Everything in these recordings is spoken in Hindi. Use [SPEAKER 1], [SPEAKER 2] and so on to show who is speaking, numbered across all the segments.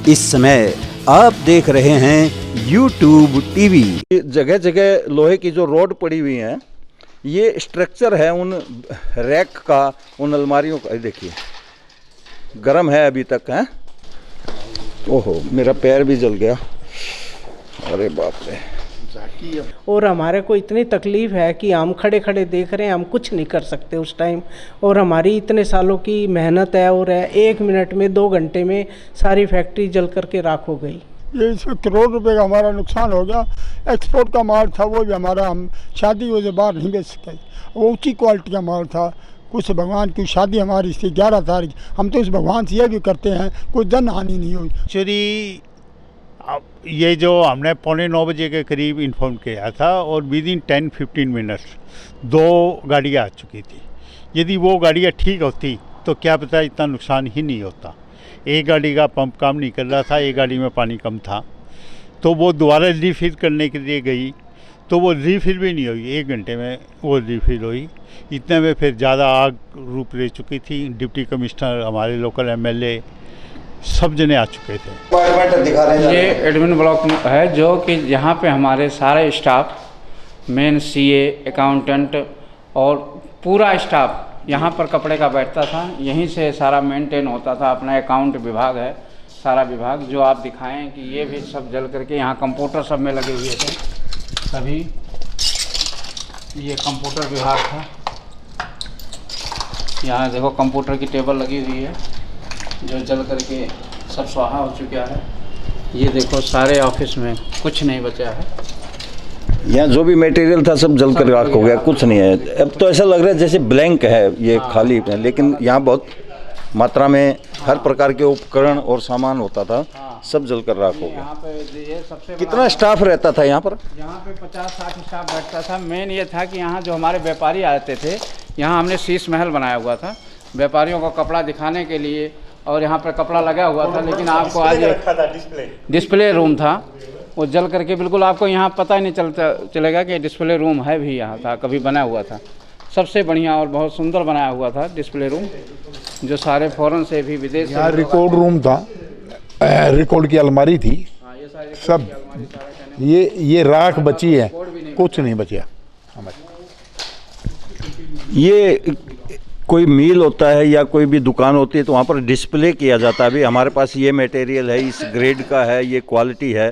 [SPEAKER 1] इस समय आप देख रहे हैं YouTube टीवी।
[SPEAKER 2] जगह जगह लोहे की जो रोड पड़ी हुई है, ये स्ट्रक्चर है उन रैक का, उन अलमारियों का। देखिए गर्म है अभी तक है। ओहो, मेरा पैर भी जल गया, अरे बाप रे।
[SPEAKER 3] और हमारे को इतनी तकलीफ़ है कि हम खड़े खड़े देख रहे हैं, हम कुछ नहीं कर सकते उस टाइम। और हमारी इतने सालों की मेहनत है और 1 मिनट में 2 घंटे में सारी फैक्ट्री जल करके राख हो गई।
[SPEAKER 4] ये 100 करोड़ रुपए का हमारा नुकसान हो गया। एक्सपोर्ट का माल था, वो भी हमारा, हम शादी वजह बाहर नहीं बेच सके। वो ऊँची क्वालिटी का माल था। कुछ भगवान की शादी हमारी थी 11 तारीख। हम तो इस भगवान से ये भी करते हैं कोई जन हानि नहीं हुई।
[SPEAKER 5] एक्चुअली ये जो हमने 8:45 बजे के करीब इन्फॉर्म किया था और विद इन 10-15 मिनट्स 2 गाड़ियाँ आ चुकी थी। यदि वो गाड़ियाँ ठीक होती तो क्या पता इतना नुकसान ही नहीं होता। एक गाड़ी का पंप काम नहीं कर रहा था, एक गाड़ी में पानी कम था, तो वो दोबारा रीफिल करने के लिए गई तो वो रीफिल भी नहीं हुई। 1 घंटे में वो रीफिल हुई। इतने में फिर ज़्यादा आग रूप ले चुकी थी। डिप्टी कमिश्नर, हमारे लोकल MLA सब जने आ चुके थे।
[SPEAKER 6] ये एडमिन ब्लॉक है जो कि यहाँ पे हमारे सारे स्टाफ, मेन CA, अकाउंटेंट और पूरा स्टाफ यहाँ पर कपड़े का बैठता था। यहीं से सारा मेंटेन होता था। अपना अकाउंट विभाग है, सारा विभाग जो आप दिखाएं कि ये भी सब जल करके यहाँ कंप्यूटर सब में लगे हुए थे सभी। ये कंप्यूटर विभाग था। यहाँ देखो कंप्यूटर की टेबल लगी हुई है जो जल करके सब स्वाहा हो चुका है। ये देखो सारे ऑफिस में कुछ नहीं बचा है।
[SPEAKER 2] यहाँ जो भी मटेरियल था सब जल कर राख हो गया, कुछ नहीं है। अब तो ऐसा लग रहा है जैसे ब्लैंक है, ये खाली है। लेकिन यहाँ बहुत मात्रा में हर प्रकार के उपकरण और सामान होता था, सब जल कर राख हो गया।
[SPEAKER 6] यहाँ पे ये सबसे
[SPEAKER 2] कितना स्टाफ रहता था यहाँ पर?
[SPEAKER 6] यहाँ पे 50-60 स्टाफ बैठता था। मेन ये था कि यहाँ जो हमारे व्यापारी आते थे, यहाँ हमने शीश महल बनाया हुआ था व्यापारियों को कपड़ा दिखाने के लिए, और यहाँ पर कपड़ा लगा हुआ था। लेकिन आपको आज डिस्प्ले रूम था, वो जल करके बिल्कुल आपको यहाँ पता ही नहीं चलेगा कि डिस्प्ले रूम है भी यहाँ था, कभी बना हुआ था। सबसे बढ़िया और बहुत सुंदर बनाया हुआ था डिस्प्ले रूम, जो सारे फॉरेन से भी, विदेश से।
[SPEAKER 4] रिकॉर्ड रूम था, रिकॉर्ड की अलमारी थी। सब ये राख बची है, कुछ नहीं बचा हमारे।
[SPEAKER 2] ये कोई मील होता है या कोई भी दुकान होती है तो वहाँ पर डिस्प्ले किया जाता है। अभी हमारे पास ये मटेरियल है, इस ग्रेड का है, ये क्वालिटी है,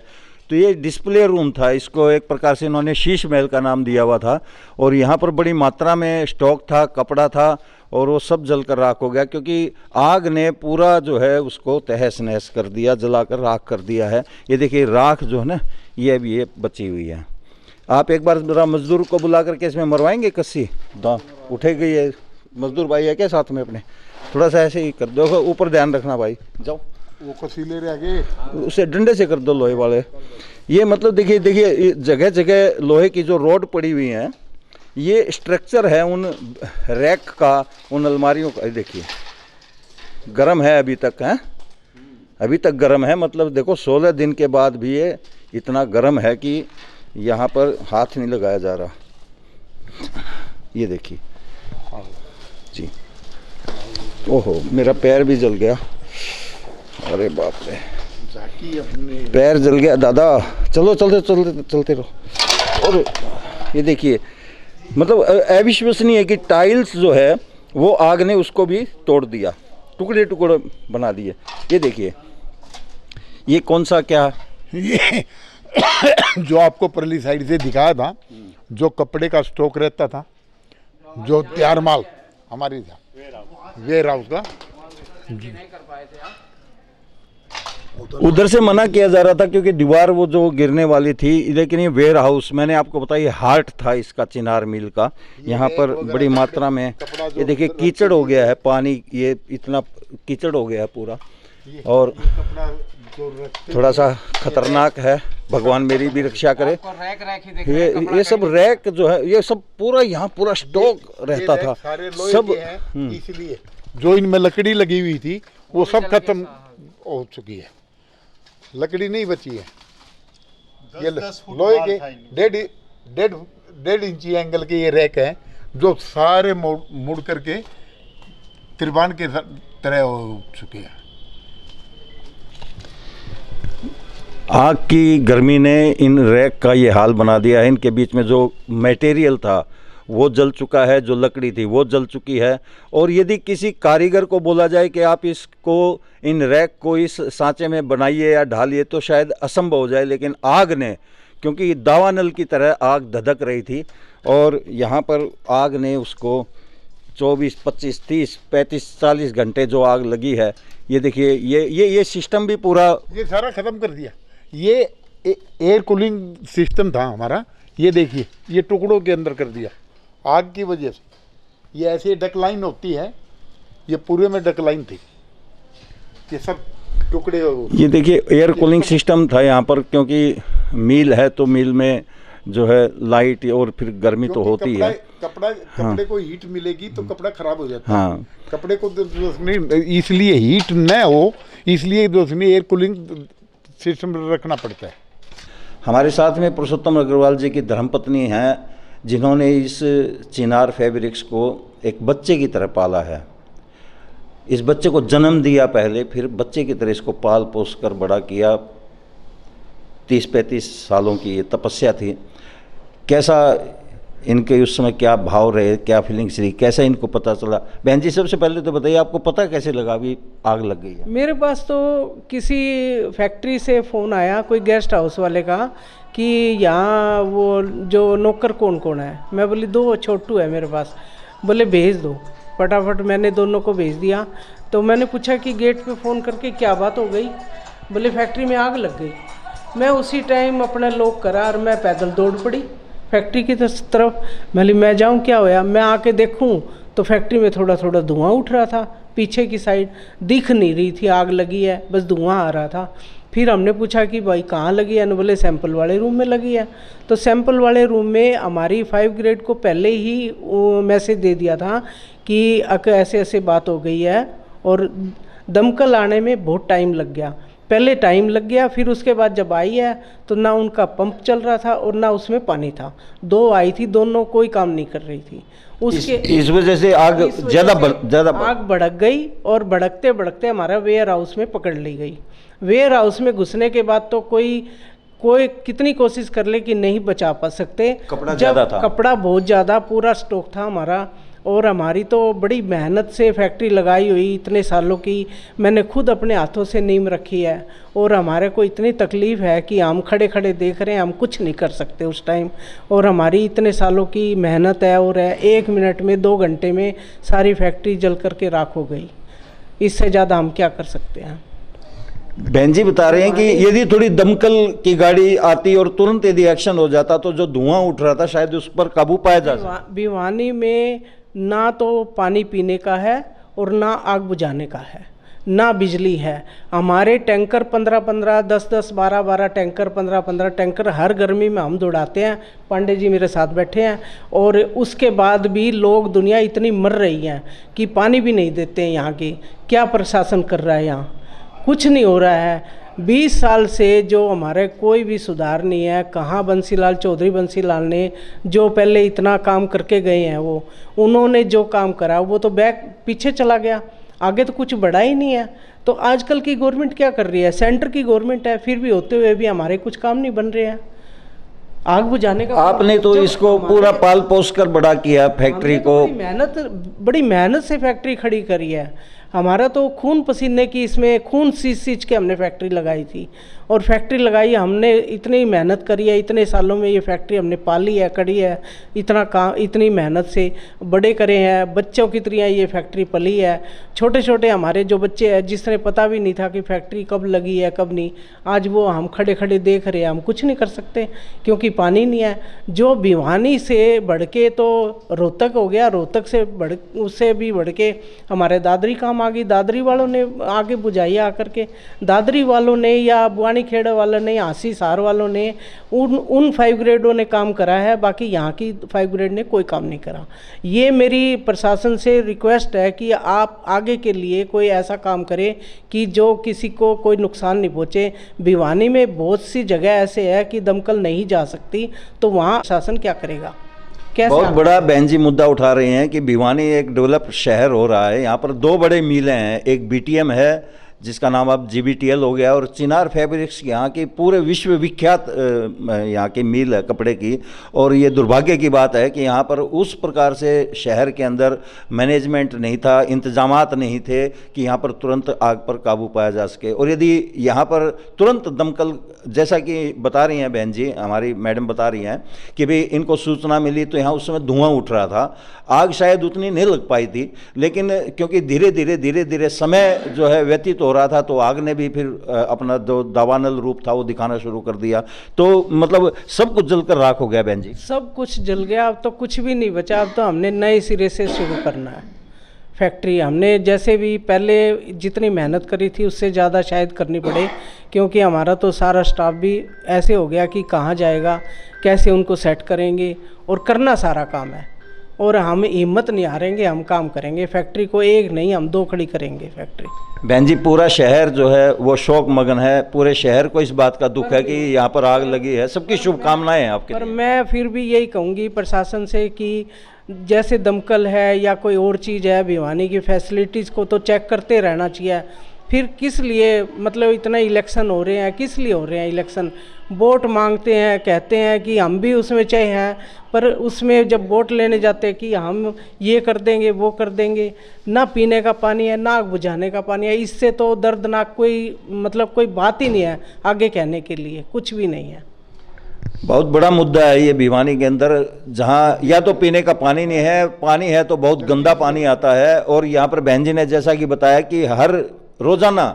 [SPEAKER 2] तो ये डिस्प्ले रूम था। इसको एक प्रकार से इन्होंने शीश महल का नाम दिया हुआ था। और यहाँ पर बड़ी मात्रा में स्टॉक था, कपड़ा था, और वो सब जलकर राख हो गया क्योंकि आग ने पूरा जो है उसको तहस नहस कर दिया, जलाकर राख कर दिया है। ये देखिए राख जो है ना, ये अभी ये बची हुई है। आप एक बार जरा मजदूर को बुला करके इसमें मरवाएंगे कस्सी, उठेगी। ये मजदूर भाई है क्या साथ में अपने? थोड़ा सा ऐसे ही कर दो, ऊपर ध्यान रखना भाई। जाओ
[SPEAKER 4] वो कसीले रह गए,
[SPEAKER 2] उसे डंडे से कर दो लोहे वाले। ये मतलब देखिए जगह जगह लोहे की जो रोड पड़ी हुई है, ये स्ट्रक्चर है उन रैक का, उन अलमारियों का। देखिए गर्म है अभी तक है, अभी तक गर्म है। मतलब देखो 16 दिन के बाद भी ये इतना गर्म है कि यहाँ पर हाथ नहीं लगाया जा रहा। ये देखिए जी, ओहो, मेरा पैर भी जल गया, अरे बाप रे। पैर जल गया दादा। चलो चलते रहो। और ये देखिए मतलब अविश्वसनीय है कि टाइल्स जो है वो आग ने उसको भी तोड़ दिया, टुकड़े टुकड़े बना दिए। ये देखिए ये कौन सा क्या
[SPEAKER 4] ये जो आपको परली साइड से दिखाया था, जो कपड़े का स्टॉक रहता था, जो तैयार माल हमारी था, वेयर हाउस का।
[SPEAKER 2] उधर से मना किया जा रहा था क्योंकि दीवार वो जो गिरने वाली थी। लेकिन ये वेयर हाउस, मैंने आपको बताया, हार्ट था इसका चिनार मिल का। यहाँ पर बड़ी मात्रा में ये देखिए कीचड़ हो गया है, पानी, ये इतना कीचड़ हो गया है पूरा, और थोड़ा सा खतरनाक है। भगवान मेरी भी रक्षा करे। ये सब रैक जो है, ये सब पूरा यहाँ पूरा स्टॉक रहता था सब।
[SPEAKER 4] इसलिए जो इनमें लकड़ी लगी हुई थी वो सब खत्म हो चुकी है, लकड़ी नहीं बची है। ये लोहे के 1.5 इंची एंगल के ये रैक हैं जो सारे मुड़ करके तिरपान के तरह हो चुके हैं।
[SPEAKER 2] आग की गर्मी ने इन रैक का ये हाल बना दिया है। इनके बीच में जो मटेरियल था वो जल चुका है, जो लकड़ी थी वो जल चुकी है। और यदि किसी कारीगर को बोला जाए कि आप इसको, इन रैक को इस सांचे में बनाइए या ढालिए, तो शायद असंभव हो जाए। लेकिन आग ने, क्योंकि दावानल की तरह आग धधक रही थी और यहाँ पर आग ने उसको 24, 25, 30, 35, 40 घंटे जो आग लगी है, ये देखिए, ये सिस्टम भी पूरा
[SPEAKER 4] ये सारा ख़त्म कर दिया। ये एयर कूलिंग सिस्टम था हमारा, ये देखिए ये टुकड़ों के अंदर कर दिया आग की वजह से। ये ऐसे डकलाइन होती है, ये पूरे में डकलाइन थी, ये सब टुकड़े।
[SPEAKER 2] ये देखिए एयर कूलिंग सिस्टम था यहाँ पर, क्योंकि मिल है तो मिल में जो है लाइट और फिर गर्मी तो होती है।
[SPEAKER 4] कपड़े को हीट मिलेगी तो कपड़ा खराब हो जाता है।
[SPEAKER 2] हाँ,
[SPEAKER 4] कपड़े को नहीं, इसलिए हीट न हो, इसलिए दोस्तनी एयर कूलिंग सिस्टम रखना पड़ता है।
[SPEAKER 2] हमारे साथ में पुरुषोत्तम अग्रवाल जी की धर्मपत्नी हैं, जिन्होंने इस चिनार फैब्रिक्स को एक बच्चे की तरह पाला है। इस बच्चे को जन्म दिया पहले, फिर बच्चे की तरह इसको पाल पोस कर बड़ा किया। 30-35 सालों की ये तपस्या थी। कैसा इनके उस समय क्या भाव रहे, क्या फीलिंग्स रही, कैसा इनको पता चला? बहन जी, सबसे पहले तो बताइए, आपको पता कैसे लगा अभी आग लग गई है?
[SPEAKER 3] मेरे पास तो किसी फैक्ट्री से फ़ोन आया, कोई गेस्ट हाउस वाले का, कि यहाँ वो जो नौकर कौन कौन है। मैं बोली 2 छोटू है मेरे पास। बोले भेज दो। फटाफट मैंने दोनों को भेज दिया। तो मैंने पूछा कि गेट पे फ़ोन करके क्या बात हो गई? बोले फैक्ट्री में आग लग गई। मैं उसी टाइम अपना लॉक करा और मैं पैदल दौड़ पड़ी फैक्ट्री की तरफ। मैं जाऊँ, क्या होया? मैं आके देखूँ तो फैक्ट्री में थोड़ा थोड़ा धुआं उठ रहा था। पीछे की साइड दिख नहीं रही थी आग लगी है, बस धुआं आ रहा था। फिर हमने पूछा कि भाई कहाँ लगी है? बोले सैंपल वाले रूम में लगी है। तो सैंपल वाले रूम में हमारी 5 ग्रेड को पहले ही मैसेज दे दिया था कि ऐसे ऐसे बात हो गई है, और दमकल आने में बहुत टाइम लग गया। पहले टाइम लग गया, फिर उसके बाद जब आई है तो ना उनका पंप चल रहा था और ना उसमें पानी था। 2 आई थी, दोनों कोई काम नहीं कर रही थी। उसके
[SPEAKER 2] इस वजह से आग ज़्यादा
[SPEAKER 3] आग भड़क गई, और भड़कते भड़कते हमारा वेयर हाउस में पकड़ ली गई। वेयर हाउस में घुसने के बाद तो कोई कितनी कोशिश कर ले कि नहीं बचा पा सकते।
[SPEAKER 2] कपड़ा ज़्यादा था,
[SPEAKER 3] कपड़ा बहुत ज़्यादा पूरा स्टॉक था हमारा। और हमारी तो बड़ी मेहनत से फैक्ट्री लगाई हुई, इतने सालों की मैंने खुद अपने हाथों से नींव रखी है। और हमारे को इतनी तकलीफ़ है कि हम खड़े खड़े देख रहे हैं, हम कुछ नहीं कर सकते उस टाइम। और हमारी इतने सालों की मेहनत है, और 1 मिनट में 2 घंटे में सारी फैक्ट्री जल करके राख हो गई। इससे ज़्यादा हम क्या कर सकते हैं?
[SPEAKER 2] बहन जी बता रहे हैं कि यदि थोड़ी दमकल की गाड़ी आती और तुरंत यदि एक्शन हो जाता तो जो धुआं उठ रहा था शायद उस पर काबू पाया जा सकता।
[SPEAKER 3] भिवानी में ना तो पानी पीने का है और ना आग बुझाने का है, ना बिजली है। हमारे टैंकर 15-15, 10-10, 12-12 टैंकर, 15-15 टैंकर हर गर्मी में हम दौड़ाते हैं। पांडे जी मेरे साथ बैठे हैं। और उसके बाद भी लोग, दुनिया इतनी मर रही है कि पानी भी नहीं देते हैं यहाँ की। क्या प्रशासन कर रहा है? यहाँ कुछ नहीं हो रहा है। 20 साल से जो हमारे कोई भी सुधार नहीं है। कहाँ बंसीलाल चौधरी बंसीलाल ने जो पहले इतना काम करके गए हैं, वो उन्होंने जो काम करा वो तो पीछे चला गया, आगे तो कुछ बढ़ा ही नहीं है। तो आजकल की गवर्नमेंट क्या कर रही है? सेंटर की गवर्नमेंट है, फिर भी होते हुए भी हमारे कुछ काम नहीं बन रहे हैं। आग बुझाने का
[SPEAKER 2] आपने तो इसको पूरा पाल पोस कर बड़ा किया फैक्ट्री को।
[SPEAKER 3] बड़ी मेहनत से फैक्ट्री खड़ी करी है। हमारा तो खून पसीने की, इसमें खून सींच के हमने फैक्ट्री लगाई थी। और फैक्ट्री लगाई हमने, इतनी मेहनत करी है, इतने सालों में ये फैक्ट्री हमने पाली है, करी है। इतना काम, इतनी मेहनत से बड़े करे हैं, बच्चों की तरह ये फैक्ट्री पली है। छोटे छोटे हमारे जो बच्चे हैं, जिसने पता भी नहीं था कि फैक्ट्री कब लगी है कब नहीं, आज वो हम खड़े खड़े देख रहे हैं। हम कुछ नहीं कर सकते क्योंकि पानी नहीं है। जो भिवानी से बढ़ के तो रोहतक हो गया, रोहतक से उससे भी बढ़ के हमारे दादरी काम आ गई। दादरी वालों ने आगे बुझाई आकर के, दादरी वालों ने या खेड़ा वालों ने, हांसी सार वालों ने, उन 5 ग्रेडों ने काम करा है। बाकी यहाँ की 5 ग्रेड ने कोई काम नहीं करा। ये मेरी प्रशासन से रिक्वेस्ट है कि आप आगे के लिए कोई ऐसा काम करें कि जो किसी को कोई नुकसान नहीं पहुँचे। भिवानी में बहुत सी जगह ऐसे है कि दमकल नहीं जा सकती, तो वहाँ प्रशासन क्या करेगा?
[SPEAKER 2] बहुत बड़ा बहन जी मुद्दा उठा रहे हैं कि भिवानी एक डेवलप शहर हो रहा है। यहाँ पर 2 बड़े मिलें हैं, एक बीटीएम है जिसका नाम अब GBTL हो गया, और चिनार फैब्रिक्स यहाँ की पूरे विश्व विख्यात यहाँ की मिल है कपड़े की। और ये दुर्भाग्य की बात है कि यहाँ पर उस प्रकार से शहर के अंदर मैनेजमेंट नहीं था, इंतजामात नहीं थे कि यहाँ पर तुरंत आग पर काबू पाया जा सके। और यदि यहाँ पर तुरंत दमकल, जैसा कि बता रही हैं बहन जी, हमारी मैडम बता रही हैं कि भाई इनको सूचना मिली तो यहाँ उस समय धुआं उठ रहा था, आग शायद उतनी नहीं लग पाई थी, लेकिन क्योंकि धीरे धीरे समय जो है व्यतीत हो रहा था तो आग ने भी फिर अपना जो दावानल रूप था वो दिखाना शुरू कर दिया। तो मतलब सब कुछ जलकर राख हो गया बहन जी।
[SPEAKER 3] सब कुछ जल गया, अब तो कुछ भी नहीं बचा। अब तो हमने नए सिरे से शुरू करना है फैक्ट्री। हमने जैसे भी पहले जितनी मेहनत करी थी उससे ज़्यादा शायद करनी पड़े, क्योंकि हमारा तो सारा स्टाफ भी ऐसे हो गया कि कहाँ जाएगा, कैसे उनको सेट करेंगे, और करना सारा काम है। और हम हिम्मत नहीं हारेंगे, हम काम करेंगे। फैक्ट्री को एक नहीं, हम 2 खड़ी करेंगे फैक्ट्री।
[SPEAKER 2] बहन जी, पूरा शहर जो है वो शोक मगन है, पूरे शहर को इस बात का दुख है कि यहाँ पर आग लगी है। सबकी शुभकामनाएं हैं आपके
[SPEAKER 3] पर
[SPEAKER 2] लिए।
[SPEAKER 3] मैं फिर भी यही कहूँगी प्रशासन से कि जैसे दमकल है या कोई और चीज़ है, भिवानी की फैसिलिटीज़ को तो चेक करते रहना चाहिए। फिर किस लिए, मतलब इतना इलेक्शन हो रहे हैं, किस लिए हो रहे हैं इलेक्शन? वोट मांगते हैं, कहते हैं कि हम भी उसमें चाहे हैं, पर उसमें जब वोट लेने जाते हैं कि हम ये कर देंगे वो कर देंगे, ना पीने का पानी है, ना आग बुझाने का पानी है। इससे तो दर्दनाक कोई मतलब कोई बात ही नहीं है आगे कहने के लिए, कुछ भी नहीं है।
[SPEAKER 2] बहुत बड़ा मुद्दा है ये भिवानी के अंदर, जहाँ या तो पीने का पानी नहीं है, पानी है तो बहुत गंदा पानी आता है। और यहाँ पर बहन जी ने जैसा कि बताया कि हर रोज़ाना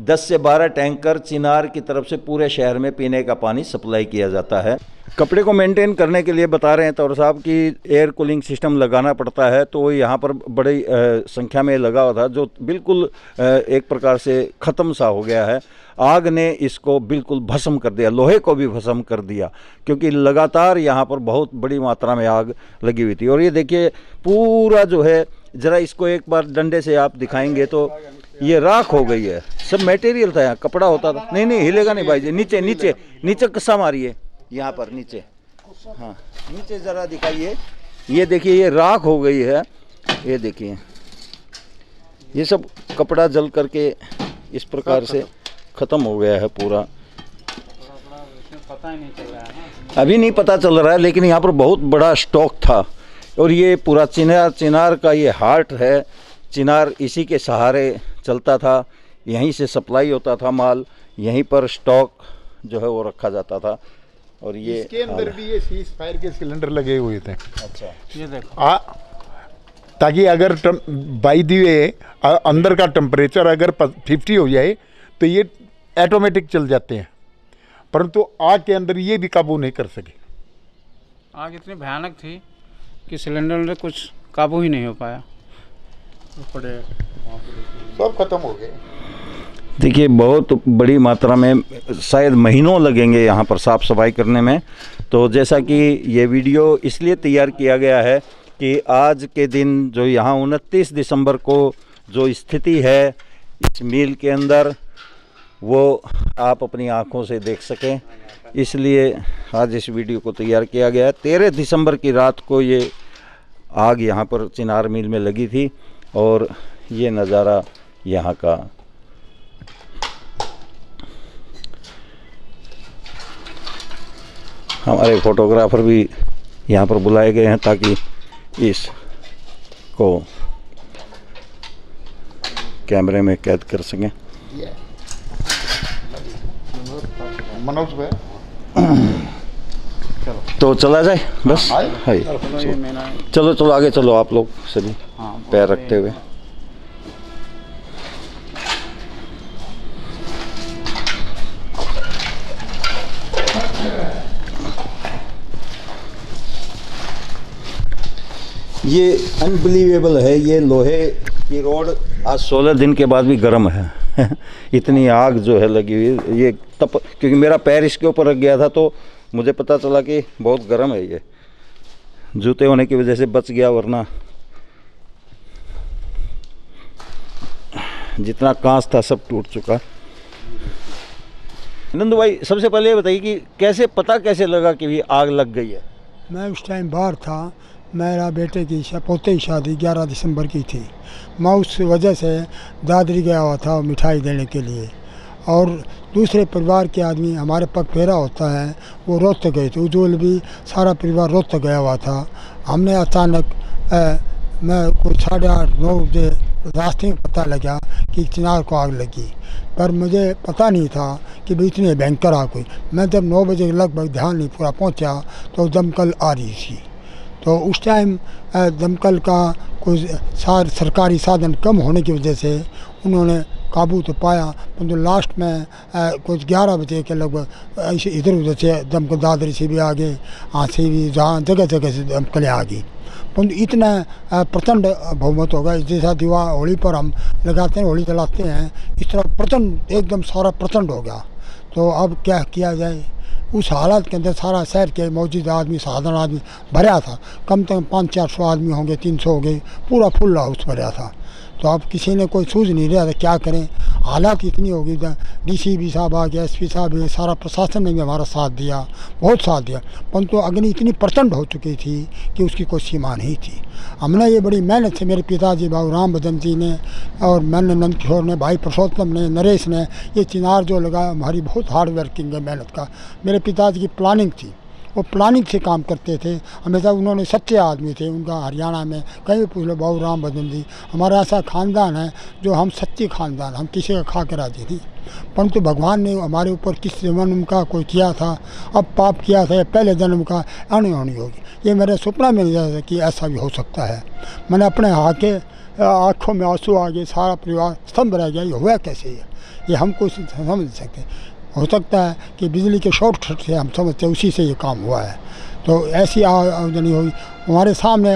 [SPEAKER 2] 10 से 12 टैंकर चिनार की तरफ से पूरे शहर में पीने का पानी सप्लाई किया जाता है। कपड़े को मेंटेन करने के लिए बता रहे हैं तौर साहब कि एयर कूलिंग सिस्टम लगाना पड़ता है, तो यहाँ पर बड़ी संख्या में लगा हुआ था, जो बिल्कुल एक प्रकार से ख़त्म सा हो गया है। आग ने इसको बिल्कुल भस्म कर दिया, लोहे को भी भस्म कर दिया, क्योंकि लगातार यहाँ पर बहुत बड़ी मात्रा में आग लगी हुई थी। और ये देखिए पूरा जो है, ज़रा इसको एक बार डंडे से आप दिखाएंगे तो ये राख हो गई है। सब मटेरियल था, यहाँ कपड़ा होता था। नहीं नहीं हिलेगा नहीं भाई जी, नीचे नीचे नीचे कस्सा मारिए, यहाँ पर नीचे, हाँ नीचे ज़रा दिखाइए। ये देखिए ये राख हो गई है, ये देखिए ये सब कपड़ा जल करके इस प्रकार से ख़त्म हो गया है पूरा।
[SPEAKER 6] पता ही नहीं चल रहा है ना,
[SPEAKER 2] अभी नहीं पता चल रहा है, लेकिन यहाँ पर बहुत बड़ा स्टॉक था। और ये पूरा चिनार का ये हार्ट है, चिनार इसी के सहारे चलता था, यहीं से सप्लाई होता था माल, यहीं पर स्टॉक जो है वो रखा जाता था। और ये
[SPEAKER 4] इसके अंदर भी ये सीज फायर के सिलेंडर लगे हुए थे।
[SPEAKER 2] अच्छा,
[SPEAKER 6] ये देखो
[SPEAKER 4] ताकि अगर बाई दी वे अंदर का टेम्परेचर अगर 50 हो जाए तो ये ऑटोमेटिक चल जाते हैं, परंतु आग के अंदर ये भी काबू नहीं कर सके।
[SPEAKER 6] आग इतनी भयानक थी कि सिलेंडर में कुछ काबू ही नहीं हो पाया,
[SPEAKER 4] सब खत्म हो गए।
[SPEAKER 2] देखिए बहुत बड़ी मात्रा में, शायद महीनों लगेंगे यहाँ पर साफ़ सफाई करने में। तो जैसा कि ये वीडियो इसलिए तैयार किया गया है कि आज के दिन जो यहाँ 29 दिसंबर को जो स्थिति है इस मिल के अंदर, वो आप अपनी आँखों से देख सकें, इसलिए आज इस वीडियो को तैयार किया गया है। 13 दिसंबर की रात को ये आग यहाँ पर चिनार मिल में लगी थी, और ये नज़ारा यहाँ का। हमारे फोटोग्राफर भी यहाँ पर बुलाए गए हैं ताकि इसको कैमरे में कैद कर सकें।
[SPEAKER 4] मनोज भाई
[SPEAKER 2] तो चला जाए बस, हाय चलो चलो आगे चलो आप लोग सभी, पैर रखते हुए। ये अनबिलीवेबल है, ये लोहे की रोड आज 16 दिन के बाद भी गर्म है इतनी आग जो है लगी हुई, ये तप, क्योंकि मेरा पैर इसके ऊपर रख गया था तो मुझे पता चला कि बहुत गर्म है। ये जूते होने की वजह से बच गया, वरना जितना कांच था सब टूट चुका। नंदू भाई सबसे पहले ये बताइए कि कैसे पता कैसे लगा कि भी आग लग गई है?
[SPEAKER 7] मैं उस टाइम बाहर था, मेरा बेटे की पोते की शादी 11 दिसंबर की थी। मैं उस वजह से दादरी गया हुआ था मिठाई देने के लिए, और दूसरे परिवार के आदमी हमारे पग फेरा होता है वो रोहतक गए थे। उज्ज्वल भी सारा परिवार रोहतक गया हुआ था। हमने अचानक मैं कोई 8:30-9 बजे रास्ते में पता लगा कि चिनार को आग लगी, पर मुझे पता नहीं था कि भाई इतनी भयंकर आग हुई। मैं जब 9 बजे लगभग ध्यान नहीं पूरा पहुंचा तो दमकल आ रही थी। तो उस टाइम दमकल का कोई सरकारी साधन कम होने की वजह से उन्होंने काबू तो पाया, परंतु लास्ट में कुछ 11 बजे के लगभग ऐसे इधर उधर से दमकल दादरी से भी आ गए, यहाँ से भी, जहाँ जगह जगह से दमकलें आ गई। परंतु इतना प्रचंड बहुमत होगा, जैसा दीवार होली पर हम लगाते हैं, होली जलाते हैं, इस तरह प्रचंड एकदम सारा प्रचंड हो गया। तो अब क्या किया जाए? उस हालत के अंदर सारा शहर के मौजूद आदमी, साधारण आदमी भरा था। कम से कम 500-400 आदमी होंगे, 300 हो गए, पूरा फुल हाउस भरा था। तो अब किसी ने कोई सूझ नहीं रहा था क्या करें। हालात इतनी हो गई, DCP साहब आ गए, SP साहब, सारा प्रशासन ने भी हमारा साथ दिया, बहुत साथ दिया, परंतु अग्नि इतनी प्रचंड हो चुकी थी कि उसकी कोई सीमा नहीं थी। हमने ये बड़ी मेहनत से, मेरे पिताजी बाबू राम भजन जी ने और मैंने नंद किशोर ने, भाई पुरुषोत्तम ने, नरेश ने, ये चिनार जो लगाया हमारी बहुत हार्ड वर्किंग है, मेहनत का। मेरे पिताजी की प्लानिंग थी, वो प्लानिंग से काम करते थे हमेशा। उन्होंने सच्चे आदमी थे। उनका हरियाणा में कहीं भी पूछ लो, बाबू राम भजन जी, हमारा ऐसा खानदान है जो हम सच्चे खानदान, हम किसी का खा के राजी नहीं। परंतु भगवान ने हमारे ऊपर किस जन्म का कोई किया था, अब पाप किया था, पहले जन्म का अनहोनी होगी। ये मेरे सपना में नहीं था कि ऐसा भी हो सकता है। मैंने अपने आँखों में आंसू आ गए, सारा परिवार स्तंभ रह गया। ये हुआ कैसे? ये हम कुछ समझ नहीं सकते। हो सकता है कि बिजली के शॉर्ट सर्किट से हम समझते हैं, उसी से ये काम हुआ है। तो ऐसी आमदनी हुई, हमारे सामने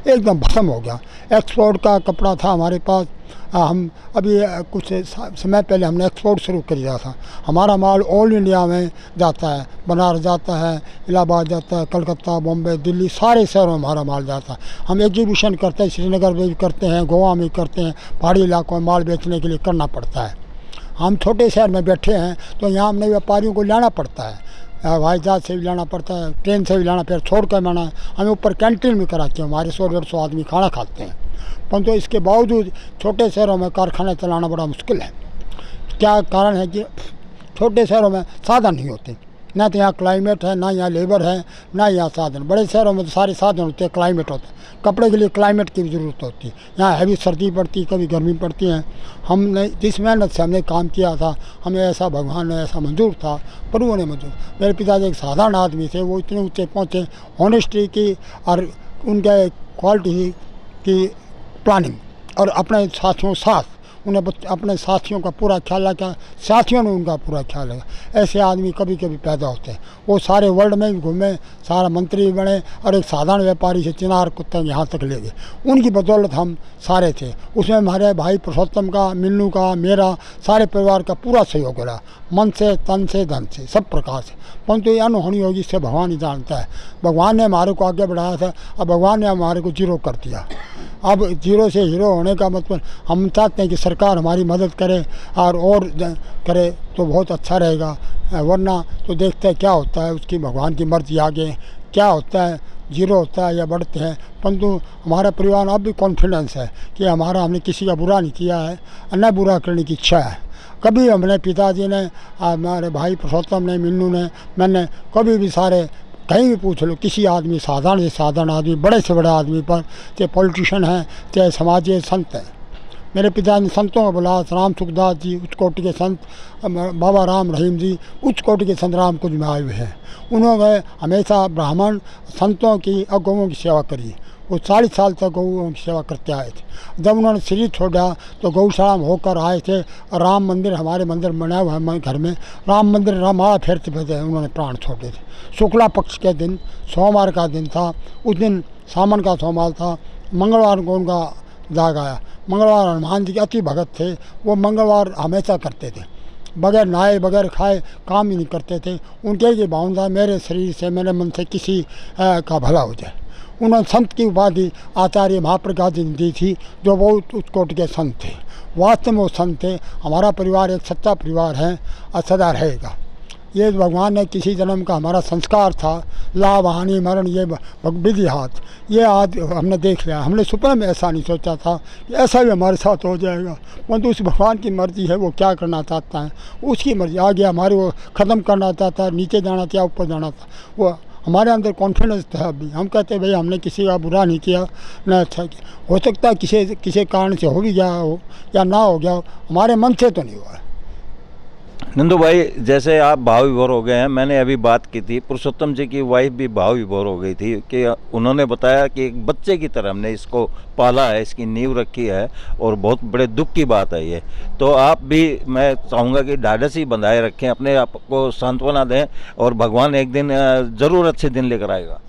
[SPEAKER 7] एकदम भस्म हो गया। एक्सपोर्ट का कपड़ा था हमारे पास, हम अभी कुछ समय पहले हमने एक्सपोर्ट शुरू कर दिया था। हमारा माल ऑल इंडिया में जाता है, बनारस जाता है, इलाहाबाद जाता है, कलकत्ता, बॉम्बे, दिल्ली, सारे शहरों में हमारा माल जाता है। हम एग्जीबिशन करते हैं, श्रीनगर में भी करते हैं, गोवा में करते हैं। पहाड़ी इलाकों में माल बेचने के लिए करना पड़ता है। हम छोटे शहर में बैठे हैं तो यहाँ हमने व्यापारियों को लाना पड़ता है, हवाई जहाज से भी लाना पड़ता है, ट्रेन से भी लाना, फिर छोड़ कर लाना। हमें ऊपर कैंटीन में कराते हैं, हमारे 100-150 आदमी खाना खाते हैं। परंतु तो इसके बावजूद छोटे शहरों में कारखाना चलाना बड़ा मुश्किल है। क्या कारण है कि छोटे शहरों में साधन नहीं होते, ना तो यहाँ क्लाइमेट है, ना यहाँ लेबर है, ना यहाँ साधन। बड़े शहरों में तो सारे साधन होते हैं, क्लाइमेट होता है। कपड़े के लिए क्लाइमेट की भी ज़रूरत होती है। यहाँ हैवी सर्दी पड़ती है, कभी गर्मी पड़ती है। हमने जिस मेहनत से हमने काम किया था, हमें ऐसा भगवान ने ऐसा मंजूर था, प्रभु ने मंजूर। मेरे पिताजी एक साधारण आदमी थे, वो इतने ऊँचे पहुँचे, ऑनेस्टी की और उनके क्वालिटी की प्लानिंग, और अपने साथियों साथ उन्हें अपने साथियों का पूरा ख्याल रखा, साथियों ने उनका पूरा ख्याल रखा। ऐसे आदमी कभी कभी पैदा होते हैं। वो सारे वर्ल्ड में भी घूमे, सारा मंत्री बने, और एक साधारण व्यापारी से चिनार कुत्ते यहाँ तक ले गए। उनकी बदौलत हम सारे थे। उसमें हमारे भाई पुरुषोत्तम का, मिन्नू का, मेरा, सारे परिवार का पूरा सहयोग रहा, मन से, तन से, धन से, सब प्रकार से। परंतु ये अनहोनी होगी, इससे भगवान ही जानता है। भगवान ने हमारे को आगे बढ़ाया था, अब भगवान ने हमारे को जीरो कर दिया। अब जीरो से हीरो होने का मतलब, हम चाहते हैं कि सरकार हमारी मदद करे और करे तो बहुत अच्छा रहेगा, वरना तो देखते हैं क्या होता है, उसकी भगवान की मर्जी आगे क्या होता है, जीरो होता है या बढ़ते हैं। परंतु हमारा परिवार अब भी कॉन्फिडेंस है कि हमने किसी का बुरा नहीं किया है, न बुरा करने की इच्छा है। कभी हमने, पिताजी ने, हमारे भाई पुरुषोत्तम ने, मिन्नू ने, मैंने कभी भी, सारे कहीं भी पूछ लो, किसी आदमी, साधारण से साधारण आदमी, बड़े से बड़े आदमी पर, चाहे पॉलिटिशियन हैं, चाहे समाजी संत हैं। मेरे पिता ने संतों को बुलाया, राम सुखदास जी उच्च कोटि के संत, बाबा राम रहीम जी उच्च कोटि के संत राम कुछ में आए हुए हैं। उन्होंने हमेशा ब्राह्मण संतों की और गौओं की सेवा करी। वो 40 साल तक गौओं की सेवा करते आए थे। जब उन्होंने शरीर छोड़ा तो गौशाला में होकर आए थे। राम मंदिर, हमारे मंदिर बना हुआ है घर में, राम मंदिर रामायण फेरते फेरते उन्होंने प्राण छोड़े थे। शुक्ला पक्ष के दिन, सोमवार का दिन था, उस दिन सावन का सोमवार था। मंगलवार को उनका जाग आया। मंगलवार हनुमान जी के अति भगत थे, वो मंगलवार हमेशा करते थे, बगैर नहाए बगैर खाए काम ही नहीं करते थे। उनके ये भावना, मेरे शरीर से, मेरे मन से किसी का भला हो जाए। उन्होंने संत की उपाधि आचार्य महाप्रकाश जी ने दी थी, जो बहुत उच्च कोटि के संत थे। वास्तव में वो संत थे। हमारा परिवार एक सच्चा परिवार है और सदा रहेगा। ये भगवान ने किसी जन्म का हमारा संस्कार था, लाभ हानि मरण ये विधि हाथ, ये आज हमने देख लिया। हमने सुपने में ऐसा नहीं सोचा था कि ऐसा भी हमारे साथ हो जाएगा, परंतु उस भगवान की मर्जी है, वो क्या करना चाहता है उसकी मर्जी। आगे हमारे वो ख़त्म करना चाहता है, नीचे जाना था, ऊपर जाना था, वो हमारे अंदर कॉन्फिडेंस था। अभी हम कहते भाई हमने किसी का बुरा नहीं किया, ना अच्छा किया। हो सकता है किसी कारण से हो भी गया हो या ना हो गया हो, हमारे मन से तो नहीं हुआ है।
[SPEAKER 2] नंदू भाई, जैसे आप भाव विभोर हो गए हैं, मैंने अभी बात की थी, पुरुषोत्तम जी की वाइफ भी भाव विभोर हो गई थी कि उन्होंने बताया कि एक बच्चे की तरह हमने इसको पाला है, इसकी नींव रखी है और बहुत बड़े दुख की बात है ये। तो आप भी, मैं चाहूँगा कि ढाढ़स ही बंधाए रखें, अपने आप को सांत्वना दें और भगवान एक दिन ज़रूर अच्छे दिन लेकर आएगा।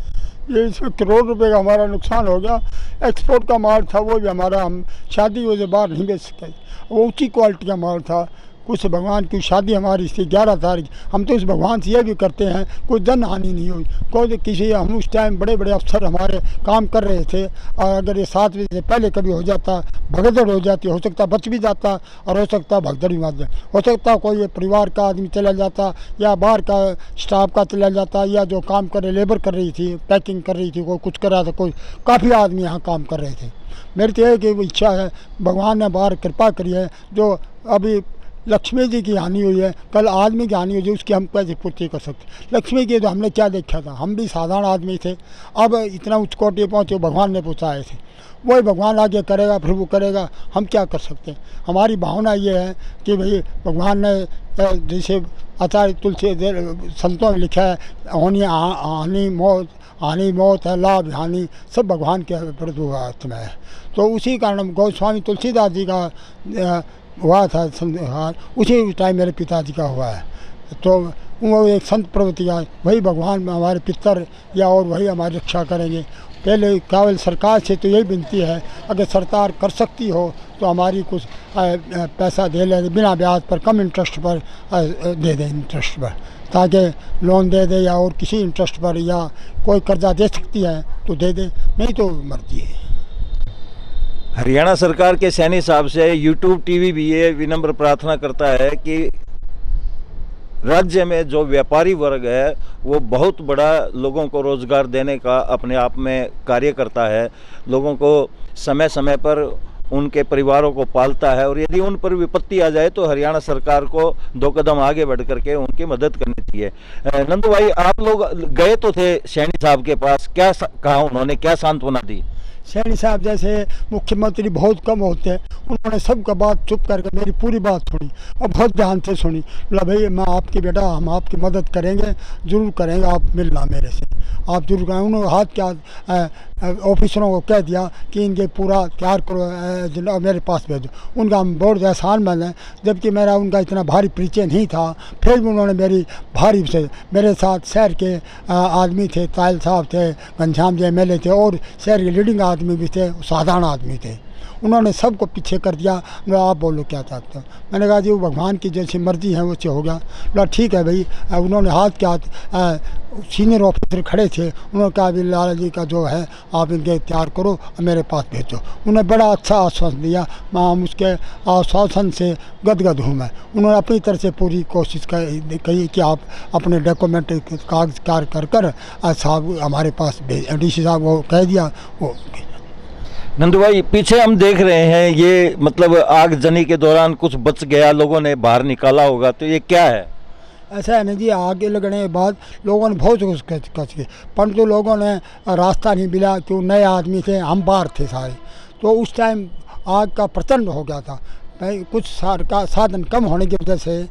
[SPEAKER 7] ये इसमें करोड़ रुपए का हमारा नुकसान हो गया। एक्सपोर्ट का माल था, वो भी हमारा, हम शादी वजह बाहर नहीं बेच सके, वो ऊँची क्वालिटी का माल था। कुछ भगवान की शादी हमारी थी 11 तारीख, हम तो उस भगवान से ये भी करते हैं कोई जन हानि नहीं हुई, कोई किसी, हम उस टाइम बड़े बड़े अफसर हमारे काम कर रहे थे, और अगर ये 7 बजे से पहले कभी हो जाता, भगदड़ हो जाती, हो सकता बच भी जाता और हो सकता भगदड़ भी मार जाए, हो सकता कोई परिवार का आदमी चला जाता या बाहर का स्टाफ का चला जाता, या जो काम कर रहे लेबर कर रही थी, पैकिंग कर रही थी, कोई कुछ कर रहा था, कोई काफ़ी आदमी यहाँ काम कर रहे थे। मेरी तो एक इच्छा है, भगवान ने बाहर कृपा करी है, जो अभी लक्ष्मी जी की हानि हुई है, कल आदमी की हानि हुई है, उसकी हम कैसे पूर्ति कर सकते। लक्ष्मी की तो हमने क्या देखा था, हम भी साधारण आदमी थे, अब इतना उच्च कोटि पहुँचे भगवान ने पहुँचाए थे, वही भगवान आगे करेगा, प्रभु करेगा, हम क्या कर सकते हैं। हमारी भावना ये है कि भाई भगवान ने जैसे आचार्य तुलसी संतों में लिखा है, हानि मौत है, लाभ हानि सब भगवान के प्रभु हाथ में है। तो उसी कारण गोस्वामी तुलसीदास जी का हुआ था संहार, उसी टाइम मेरे पिताजी का हुआ है। तो वो एक संत प्रवृत्ति है, वही भगवान हमारे पितर या और वही हमारी रक्षा करेंगे। पहले केवल सरकार से तो यही विनती है, अगर सरकार कर सकती हो तो हमारी कुछ पैसा दे ले, बिना ब्याज पर, कम इंटरेस्ट पर दे दे, इंटरेस्ट पर, ताकि लोन दे दे, या और किसी इंटरेस्ट पर, या कोई कर्जा दे सकती है तो दे दे, नहीं तो मर्जी है।
[SPEAKER 2] हरियाणा सरकार के सैनी साहब से यूट्यूब टीवी भी ये विनम्र प्रार्थना करता है कि राज्य में जो व्यापारी वर्ग है वो बहुत बड़ा लोगों को रोज़गार देने का अपने आप में कार्य करता है, लोगों को समय समय पर उनके परिवारों को पालता है, और यदि उन पर विपत्ति आ जाए तो हरियाणा सरकार को 2 कदम आगे बढ़ करके उनकी मदद करनी चाहिए। नंदू भाई, आप लोग गए तो थे सैनी साहब के पास, क्या कहा उन्होंने, क्या सांत्वना दी?
[SPEAKER 7] सैनी साहब जैसे मुख्यमंत्री बहुत कम होते हैं, उन्होंने सबका बात चुप करके मेरी पूरी बात सुनी और बहुत ध्यान से सुनी। बोला भाई मैं आपकी बेटा, हम आपकी मदद करेंगे, ज़रूर करेंगे, आप मिलना मेरे से, आप जरूर करें। उन्होंने हाथ क्या ऑफिसरों को कह दिया कि इनके पूरा तैयार करो, मेरे पास भेजो। उनका हम बहुत एहसान मंद हैं, जबकि मेरा उनका इतना भारी परिचय नहीं था, फिर भी उन्होंने मेरी भारी से, मेरे साथ शहर के आदमी थे, तायल साहब थे, घनश्याम जी MLA थे, और शहर के लीडिंग आदमी भी थे, साधारण आदमी थे, उन्होंने सबको पीछे कर दिया। आप बोलो क्या चाहते हो? मैंने कहा जी वो भगवान की जैसी मर्जी है वैसे हो गया। बोला ठीक है भाई। उन्होंने हाथ क्या, सीनियर ऑफिसर खड़े थे, उन्होंने कहा अभी लाला जी का जो है आप इनके तैयार करो और मेरे पास भेजो। उन्होंने बड़ा अच्छा आश्वासन दिया, मैं उसके आश्वासन से गदगद हूँ। मैं उन्होंने अपनी तरफ से पूरी कोशिश कही कि आप अपने डॉक्यूमेंट कागज तैयार कर साहब हमारे पास भेज। DC साहब वो कह दिया वो।
[SPEAKER 2] नंदू भाई, पीछे हम देख रहे हैं, ये मतलब आगजनी के दौरान कुछ बच गया, लोगों ने बाहर निकाला होगा, तो ये क्या है?
[SPEAKER 7] ऐसा है ना जी, आगे लगने के बाद लोगों ने बहुत कुछ किया, परंतु लोगों ने रास्ता नहीं मिला, क्यों नए आदमी थे, हम बाहर थे सारे, तो उस टाइम आग का प्रचंड हो गया था। कुछ साधन कम होने की वजह से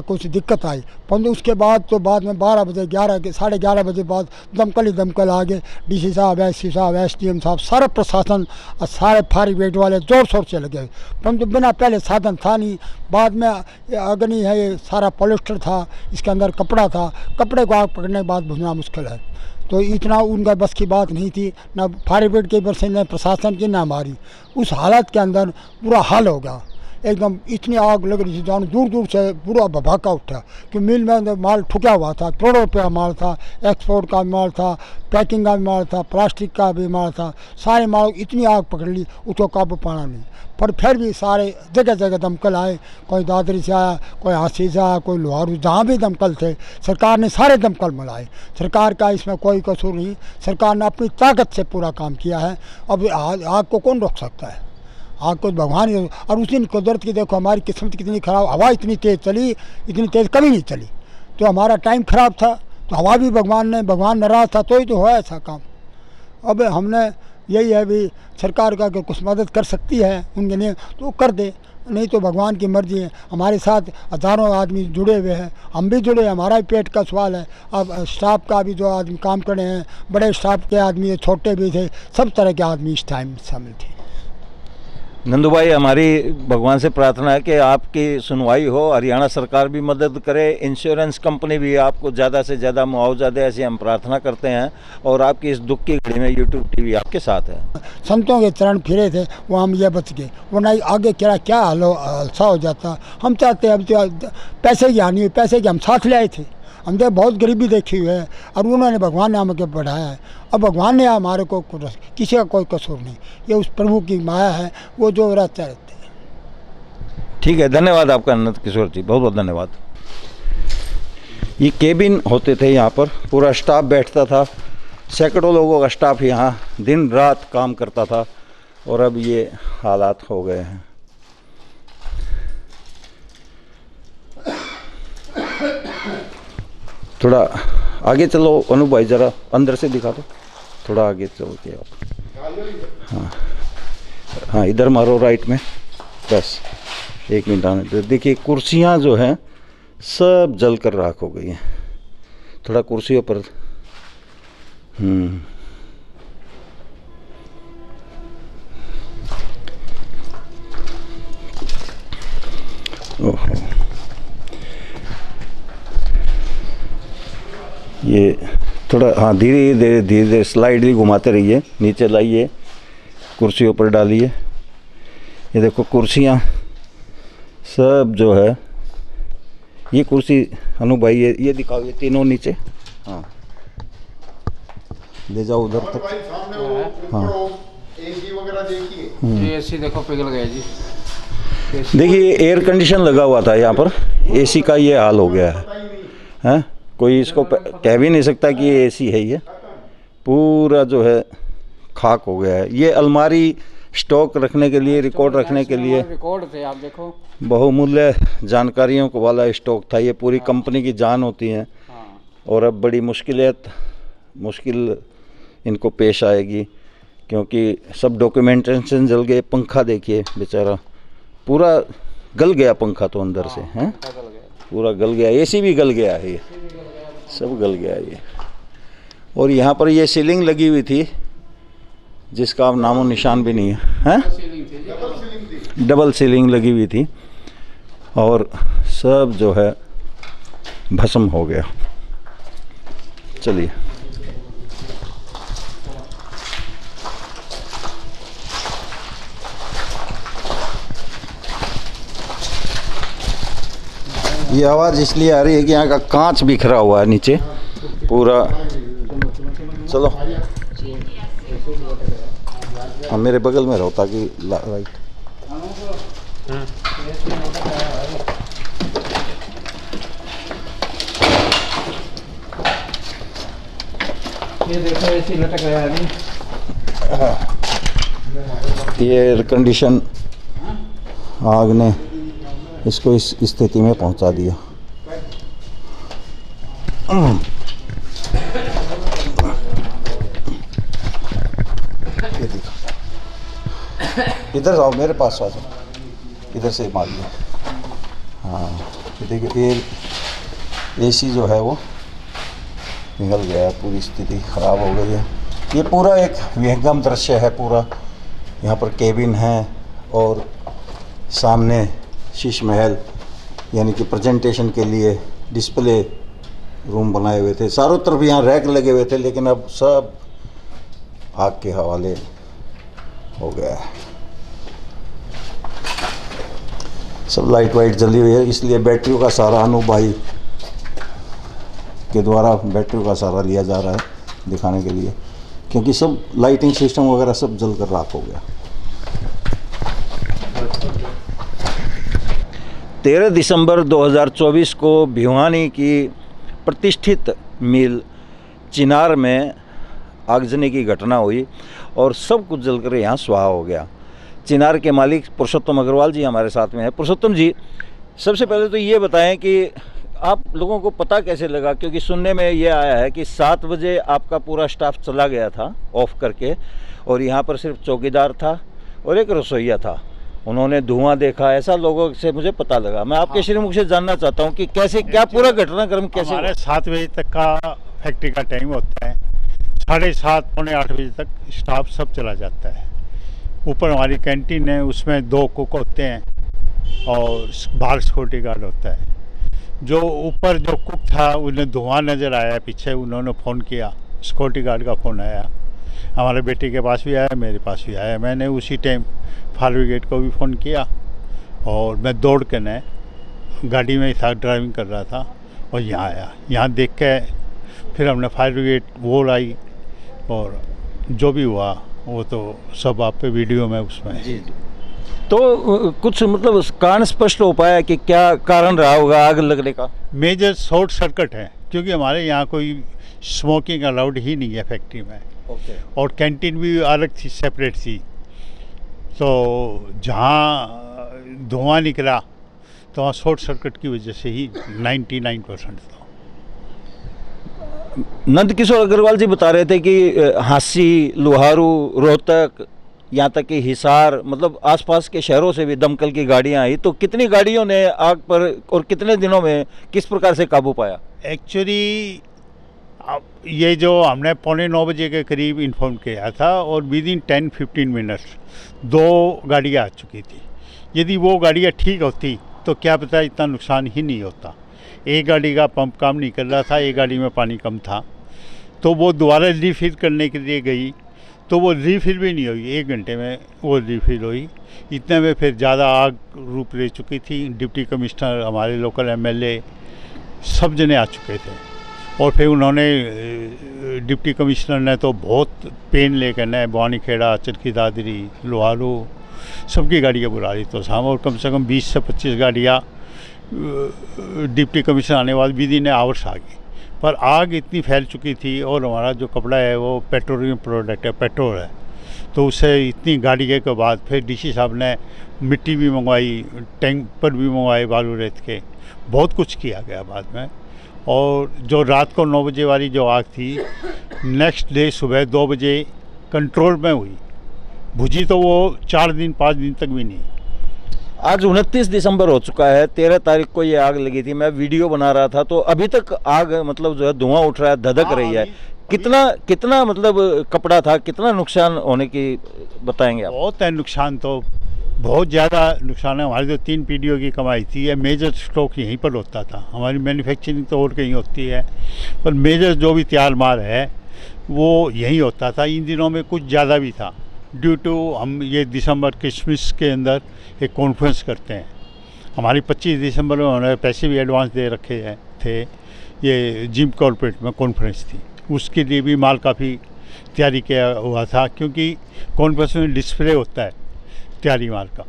[SPEAKER 7] कुछ दिक्कत आई, परंतु उसके बाद तो बाद में 12 बजे 11:30 बजे बाद दमकल आ गए। DC साहब, SC साहब, SDM साहब, सारा प्रशासन और सारे फायर ब्रिगेड वाले जोर शोर से लगे, परंतु बिना पहले साधन था नहीं। बाद में अग्नि है, ये सारा पॉलिस्टर था, इसके अंदर कपड़ा था, कपड़े को आग पकड़ने के बाद बुझना मुश्किल है, तो इतना उनका बस की बात नहीं थी, ना फायर ब्रिगेड की बस, न प्रशासन की, ना हमारी। उस हालत के अंदर बुरा हाल हो गया। एकदम इतनी आग लग रही थी, जान दूर दूर से पूरा भभका उठा कि मिल में माल ठुका हुआ था, करोड़ों रुपया माल था, एक्सपोर्ट का माल था, पैकिंग का माल था, प्लास्टिक का भी माल था, सारे माल इतनी आग पकड़ ली, उसको काबू पाना नहीं। पर फिर भी सारे जगह जगह दमकल आए, कोई दादरी से आया, कोई हाथी से आया, कोई लोहारू, जहाँ भी दमकल थे सरकार ने सारे दमकल मिलाए। सरकार का इसमें कोई कसूर नहीं, सरकार ने अपनी ताकत से पूरा काम किया है। अब आग को कौन रोक सकता है? आग को भगवान ही। और उस दिन कुदरत की देखो हमारी किस्मत कितनी ख़राब, हवा इतनी तेज़ चली, इतनी तेज़ कभी नहीं चली, तो हमारा टाइम ख़राब था, तो हवा भी भगवान नाराज़ था, तो ही तो हुआ ऐसा काम। अब हमने यही है भी सरकार का अगर कुछ मदद कर सकती है उनके लिए तो कर दे, नहीं तो भगवान की मर्जी है। हमारे साथ हज़ारों आदमी जुड़े हुए हैं, हम भी जुड़े, हमारा भी पेट का सवाल है। अब स्टाफ का भी जो आदमी काम कर रहे हैं, बड़े स्टाफ के आदमी, छोटे भी थे, सब तरह के आदमी इस टाइम शामिल थे।
[SPEAKER 2] नंदू भाई, हमारी भगवान से प्रार्थना है कि आपकी सुनवाई हो, हरियाणा सरकार भी मदद करे, इंश्योरेंस कंपनी भी आपको ज़्यादा से ज़्यादा मुआवजा दे, ऐसी हम प्रार्थना करते हैं। और आपकी इस दुख की घड़ी में यूट्यूब टीवी आपके साथ है।
[SPEAKER 7] संतों के चरण फिरे थे, वो हम ये बच गए, वरना आगे क्या हादसा हो जाता। हम चाहते हैं, अब तो पैसे की हानि हुई, पैसे के हम साथ ले आए थे, हमने बहुत गरीबी देखी हुई है, और उन्होंने भगवान ने हमें बढ़ाया है। अब भगवान ने हमारे को किसी का कोई कसूर नहीं, ये उस प्रभु की माया है, वो जो रहते रहते हैं।
[SPEAKER 2] ठीक है, धन्यवाद आपका अनंत किशोर जी, बहुत बहुत धन्यवाद। ये केबिन होते थे, यहाँ पर पूरा स्टाफ बैठता था, सैकड़ों लोगों का स्टाफ यहाँ दिन रात काम करता था, और अब ये हालात हो गए हैं। थोड़ा आगे चलो अनु भाई, ज़रा अंदर से दिखा दो, थोड़ा आगे चलो के आप। हाँ हाँ, इधर मारो राइट में, बस 1 मिनट आने दो। देखिए कुर्सियाँ जो हैं सब जल कर राख हो गई हैं। थोड़ा कुर्सियों पर ओहो, ये थोड़ा, हाँ, धीरे धीरे स्लाइड भी घुमाते रहिए, नीचे लाइए, कुर्सियों पर डालिए। ये देखो कुर्सियाँ सब जो है, ये कुर्सी अनु भाई ये दिखाओ, ये तीनों नीचे, हाँ ले जाओ उधर तक। हाँ,
[SPEAKER 4] एसी वगैरह देखिए,
[SPEAKER 6] ये एसी देखो पिघल गया जी।
[SPEAKER 2] देखिए एयर कंडीशन लगा हुआ था यहाँ पर, एसी का ये हाल हो गया है। कोई इसको कह भी नहीं सकता कि ये एसी है, ये पूरा जो है खाक हो गया है। ये अलमारी स्टॉक रखने के लिए, रिकॉर्ड रखने के लिए,
[SPEAKER 6] रिकॉर्ड थे, आप देखो,
[SPEAKER 2] बहुमूल्य जानकारियों को वाला स्टॉक था। ये पूरी कंपनी की जान होती है, और अब बड़ी मुश्किल इनको पेश आएगी, क्योंकि सब डॉक्यूमेंटेशन जल गए। पंखा देखिए बेचारा पूरा गल गया, पंखा तो अंदर से हैं, पूरा गल गया, एसी भी गल गया है, ये सब गल गया ये। और यहाँ पर ये सीलिंग लगी हुई थी जिसका अब नामो निशान भी नहीं है, डबल सीलिंग लगी हुई थी, और सब जो है भस्म हो गया। चलिए ये आवाज़ इसलिए आ रही है कि यहाँ का कांच बिखरा हुआ है नीचे पूरा। चलो हाँ, मेरे बगल में रहो ताकि राइट।
[SPEAKER 6] ये देखो एसी लटक रहा है अभी।
[SPEAKER 2] ये एयर कंडीशन आग ने इसको इस स्थिति में पहुंचा दिया। ये देखो, इधर आओ, मेरे पास आ जाओ, इधर से मारिए। हाँ, ये देखिए एसी जो है वो पिघल गया है, पूरी स्थिति ख़राब हो गई है। ये पूरा एक विहंगम दृश्य है पूरा। यहाँ पर केबिन है और सामने शीश महल, यानी कि प्रेजेंटेशन के लिए डिस्प्ले रूम बनाए हुए थे। चारों तरफ यहाँ रैक लगे हुए थे, लेकिन अब सब आग के हवाले हो गया है। सब लाइट वाइट जली हुई है, इसलिए बैटरियों का सहारा अनु भाई के द्वारा बैटरियों का सहारा लिया जा रहा है दिखाने के लिए, क्योंकि सब लाइटिंग सिस्टम वगैरह सब जल कर राख हो गया। 13 दिसंबर 2024 को भिवानी की प्रतिष्ठित मिल चिनार में आगजनी की घटना हुई और सब कुछ जलकर यहाँ स्वाहा हो गया। चिनार के मालिक पुरुषोत्तम अग्रवाल जी हमारे साथ में है। पुरुषोत्तम जी, सबसे पहले तो ये बताएं कि आप लोगों को पता कैसे लगा, क्योंकि सुनने में ये आया है कि 7 बजे आपका पूरा स्टाफ चला गया था ऑफ करके, और यहाँ पर सिर्फ चौकीदार था और एक रसोइया था, उन्होंने धुआं देखा, ऐसा लोगों से मुझे पता लगा। मैं आपके श्रीमुख से जानना चाहता हूँ कि कैसे, क्या पूरा घटनाक्रम कैसे?
[SPEAKER 5] हमारे 7 बजे तक का फैक्ट्री का टाइम होता है, 7:30 पौने 8 बजे तक स्टाफ सब चला जाता है। ऊपर हमारी कैंटीन है, उसमें 2 कुक होते हैं और बाहर सिक्योरिटी गार्ड होता है। जो ऊपर जो कुक था उन्हें धुआं नज़र आया पीछे, उन्होंने फ़ोन किया, सिक्योरिटी गार्ड का फ़ोन आया, हमारे बेटे के पास भी आया, मेरे पास भी आया। मैंने उसी टाइम फायर ब्रिगेड को भी फ़ोन किया और मैं दौड़ के न गाड़ी में था, ड्राइविंग कर रहा था और यहाँ आया। यहाँ देख के फिर हमने फायर ब्रिगेड वो लाई और जो भी हुआ वो तो सब आप पे वीडियो में उसमें है।
[SPEAKER 2] जी। तो कुछ मतलब कारण स्पष्ट हो पाया कि क्या कारण रहा होगा आग लगने का?
[SPEAKER 5] मेजर शॉर्ट सर्किट है, क्योंकि हमारे यहाँ कोई स्मोकिंग अलाउड ही नहीं है फैक्ट्री में। और कैंटीन भी अलग थी, सेपरेट थी, तो जहाँ धुआं निकला तो वहाँ शॉर्ट सर्किट की वजह से ही 99% था।
[SPEAKER 2] नंद किशोर अग्रवाल जी बता रहे थे कि हांसी, लोहारू, रोहतक, यहाँ तक कि हिसार, मतलब आसपास के शहरों से भी दमकल की गाड़ियाँ आई। तो कितनी गाड़ियों ने आग पर और कितने दिनों में किस प्रकार से काबू पाया?
[SPEAKER 5] एक्चुअली ये जो हमने 8:45 बजे के करीब इन्फॉर्म किया था और विद इन 10-15 मिनट्स 2 गाड़ियाँ आ चुकी थी। यदि वो गाड़ियाँ ठीक होती तो क्या पता इतना नुकसान ही नहीं होता। एक गाड़ी का पंप काम नहीं कर रहा था, एक गाड़ी में पानी कम था, तो वो दोबारा रीफिल करने के लिए गई तो वो रीफिल भी नहीं हुई, 1 घंटे में वो रीफिल हुई। इतने में फिर ज़्यादा आग रूप ले चुकी थी। डिप्टी कमिश्नर, हमारे लोकल एमएलए सब जने आ चुके थे और फिर उन्होंने डिप्टी कमिश्नर ने तो बहुत पेन लेकर न भवानी खेड़ा, चरखी दादरी, लोहारू सबकी गाड़ियाँ बुला ली। तो शाम और कम से कम 20 से 25 गाड़ियाँ डिप्टी कमिश्नर आने वाले विद इन आवर्स आ गई। पर आग इतनी फैल चुकी थी और हमारा जो कपड़ा है वो पेट्रोलियम प्रोडक्ट है, पेट्रोल है, तो उससे इतनी गाड़ी के बाद फिर डीसी साहब ने मिट्टी भी मंगवाई, टैंकर भी मंगवाए बालू रेत के, बहुत कुछ किया गया बाद में। और जो रात को 9 बजे वाली जो आग थी, नेक्स्ट डे सुबह 2 बजे कंट्रोल में हुई। बुझी तो वो 4 दिन 5 दिन तक भी नहीं।
[SPEAKER 2] आज 29 दिसंबर हो चुका है, 13 तारीख को ये आग लगी थी। मैं वीडियो बना रहा था तो अभी तक आग मतलब जो है धुआं उठ रहा है, धधक रही है। कितना मतलब कपड़ा था, कितना नुकसान होने की बताएंगे आप?
[SPEAKER 5] बहुत है नुकसान, तो बहुत ज़्यादा नुकसान है। हमारी जो 3 पीढ़ियों की कमाई थी, ये मेजर स्टॉक यहीं पर होता था। हमारी मैन्युफैक्चरिंग तो और कहीं होती है, पर मेजर जो भी तैयार माल है वो यहीं होता था। इन दिनों में कुछ ज़्यादा भी था, ड्यू टू हम ये दिसंबर क्रिसमस के अंदर एक कॉन्फ्रेंस करते हैं। हमारी 25 दिसंबर में उन्होंने पैसे भी एडवांस दे रखे हैं थे। ये जिम कॉर्पोरेट में कॉन्फ्रेंस थी, उसके लिए भी माल काफ़ी तैयारी किया हुआ था, क्योंकि कॉन्फ्रेंस में डिस्प्ले होता है तैयारी माल का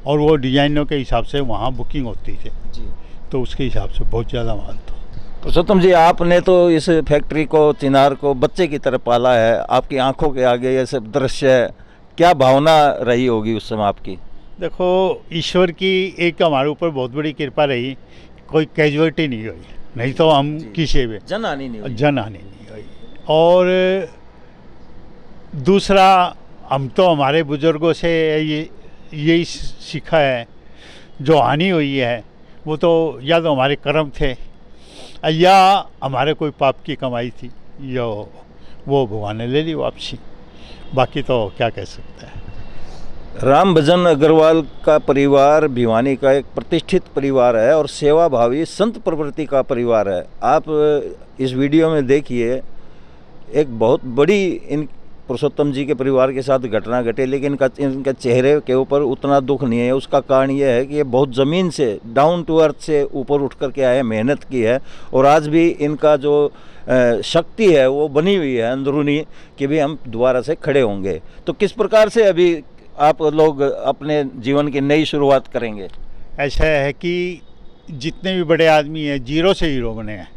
[SPEAKER 5] और वो डिज़ाइनों के हिसाब से वहाँ बुकिंग होती थी जी, तो उसके हिसाब से बहुत ज़्यादा माल था।
[SPEAKER 2] पुरुषोत्तम जी, आपने तो इस फैक्ट्री को, चिनार को बच्चे की तरह पाला है। आपकी आंखों के आगे ये सब दृश्य, क्या भावना रही होगी उस समय आपकी?
[SPEAKER 5] देखो, ईश्वर की एक हमारे ऊपर बहुत बड़ी कृपा रही, कोई कैजुअलिटी नहीं हुई, नहीं तो हम किसी भी
[SPEAKER 2] जनहानि नहीं
[SPEAKER 5] हुई। और दूसरा, हम तो हमारे बुजुर्गों से यही सीखा है, जो हानि हुई है वो तो या तो हमारे कर्म थे या हमारे कोई पाप की कमाई थी, या वो भगवान ने ले ली वापसी। बाकी तो क्या कह सकते हैं।
[SPEAKER 2] राम भजन अग्रवाल का परिवार भिवानी का एक प्रतिष्ठित परिवार है और सेवाभावी संत प्रवृत्ति का परिवार है। आप इस वीडियो में देखिए, एक बहुत बड़ी इन पुरुषोत्तम जी के परिवार के साथ घटना घटे, लेकिन इनका चेहरे के ऊपर उतना दुख नहीं है। उसका कारण ये है कि ये बहुत ज़मीन से, डाउन टू अर्थ से ऊपर उठ कर के आए, मेहनत की है, और आज भी इनका जो शक्ति है वो बनी हुई है अंदरूनी कि भी हम दोबारा से खड़े होंगे। तो किस प्रकार से अभी आप लोग अपने जीवन की नई शुरुआत करेंगे?
[SPEAKER 5] ऐसा है कि जितने भी बड़े आदमी हैं जीरो से हीरो बने हैं।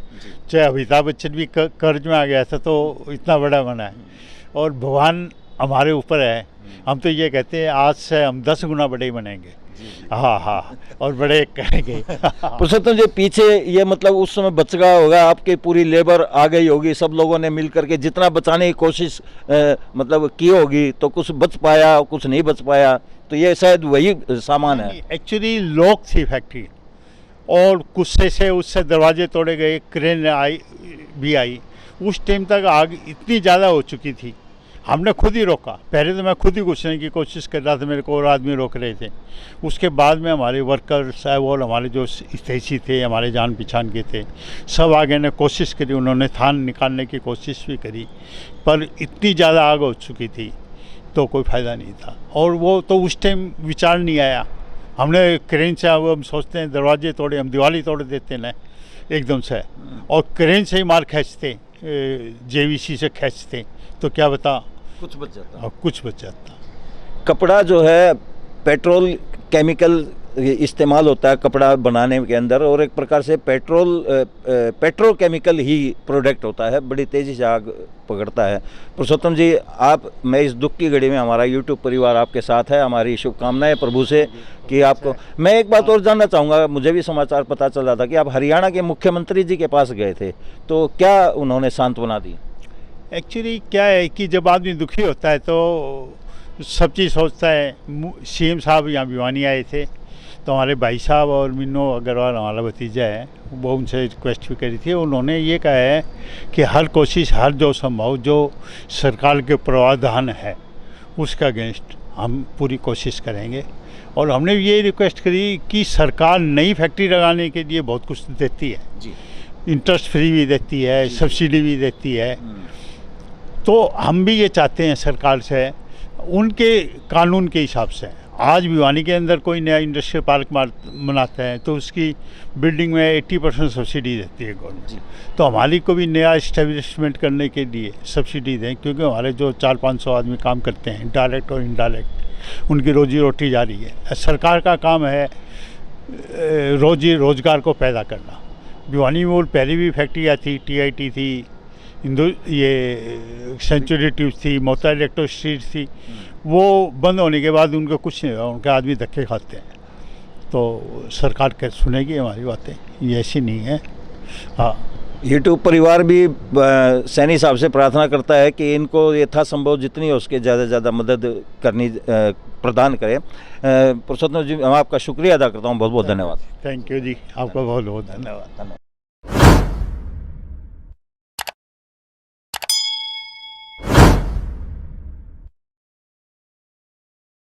[SPEAKER 5] चाहे अमिताभ बच्चन भी कर्ज में आ गया था तो इतना बड़ा बना है, और भगवान हमारे ऊपर है। हम तो ये कहते हैं आज से हम 10 गुना बड़े बनेंगे। हाँ हाँ, और बड़े करेंगे।
[SPEAKER 2] पुरुषोत्तम जी, पीछे ये मतलब उस समय बच गया होगा, आपकी पूरी लेबर आ गई होगी, सब लोगों ने मिल करके जितना बचाने की कोशिश मतलब की होगी, तो कुछ बच पाया, कुछ नहीं बच पाया, तो ये शायद वही सामान है।
[SPEAKER 5] एक्चुअली लॉक थी फैक्ट्री, और गुस्से से उससे दरवाजे तोड़े गए, क्रेन आई। उस टाइम तक आग इतनी ज़्यादा हो चुकी थी, हमने खुद ही रोका। पहले तो मैं खुद ही घुसने की कोशिश कर रहा था, मेरे को और आदमी रोक रहे थे। उसके बाद में हमारे वर्कर्स और हमारे जो हितैषी थे, हमारे जान पहचान के थे, सब आगे ने कोशिश करी, उन्होंने थान निकालने की कोशिश भी करी, पर इतनी ज़्यादा आग हो चुकी थी तो कोई फ़ायदा नहीं था। और वो तो उस टाइम विचार नहीं आया। हमने क्रेन से, हम सोचते हैं दरवाजे तोड़े, हम दीवाली तोड़ देते ना एकदम से, और क्रेन से ही मार खींचते, JVC से खींचते, तो क्या बता
[SPEAKER 2] कुछ बच जाता।
[SPEAKER 5] कुछ बच जाता।
[SPEAKER 2] कपड़ा जो है पेट्रोल केमिकल इस्तेमाल होता है कपड़ा बनाने के अंदर, और एक प्रकार से पेट्रोकेमिकल ही प्रोडक्ट होता है, बड़ी तेज़ी से आग पकड़ता है। पुरुषोत्तम जी, मैं इस दुख की घड़ी में, हमारा यूट्यूब परिवार आपके साथ है, हमारी शुभकामनाएं प्रभु से कि आपको। मैं एक बात और जानना चाहूँगा, मुझे भी समाचार पता चल रहा था कि आप हरियाणा के मुख्यमंत्री जी के पास गए थे, तो क्या उन्होंने सांत्वना दी?
[SPEAKER 5] एक्चुअली क्या है कि जब आदमी दुखी होता है तो सब चीज़ सोचता है। CM साहब यहाँ भिवानी आए थे, तो हमारे भाई साहब और मिन्नो अग्रवाल, हमारा भतीजा है, वो उनसे रिक्वेस्ट भी करी थी। उन्होंने ये कहा है कि हर कोशिश, हर जो संभव, जो सरकार के प्रावधान है उसका अगेंस्ट हम पूरी कोशिश करेंगे। और हमने ये रिक्वेस्ट करी कि सरकार नई फैक्ट्री लगाने के लिए बहुत कुछ देती है जी, इंटरेस्ट फ्री भी देती है, सब्सिडी भी देती है। तो हम भी ये चाहते हैं सरकार से, उनके कानून के हिसाब से। आज भिवानी के अंदर कोई नया इंडस्ट्रियल पार्क बनाता है तो उसकी बिल्डिंग में 80% सब्सिडी देती है गवर्नमेंट। तो हमारी को भी नया इस्टेब्लिशमेंट करने के लिए सब्सिडी दें, क्योंकि हमारे जो 400-500 आदमी काम करते हैं, डायरेक्ट और इनडायरेक्ट, उनकी रोजी रोटी जारी है। सरकार का काम है रोजी रोजगार को पैदा करना। भिवानी में पहले भी फैक्ट्रियाँ थी, TIT थी, ये सेंचुरी ट्यूब्स थी, मोता इलेक्ट्रो स्ट्रीट थी। वो बंद होने के बाद उनको कुछ नहीं हुआ, उनके आदमी धक्के खाते हैं। तो सरकार के सुनेगी हमारी बातें, ये ऐसी नहीं है। हाँ,
[SPEAKER 2] यूट्यूब परिवार भी सैनी साहब से प्रार्थना करता है कि इनको यथासंभव जितनी हो उसके ज़्यादा से ज़्यादा मदद करनी प्रदान करें। पुरुषोत्तम जी, मैं आपका शुक्रिया अदा करता हूँ, बहुत बहुत धन्यवाद।
[SPEAKER 5] थैंक यू जी, आपका बहुत बहुत धन्यवाद।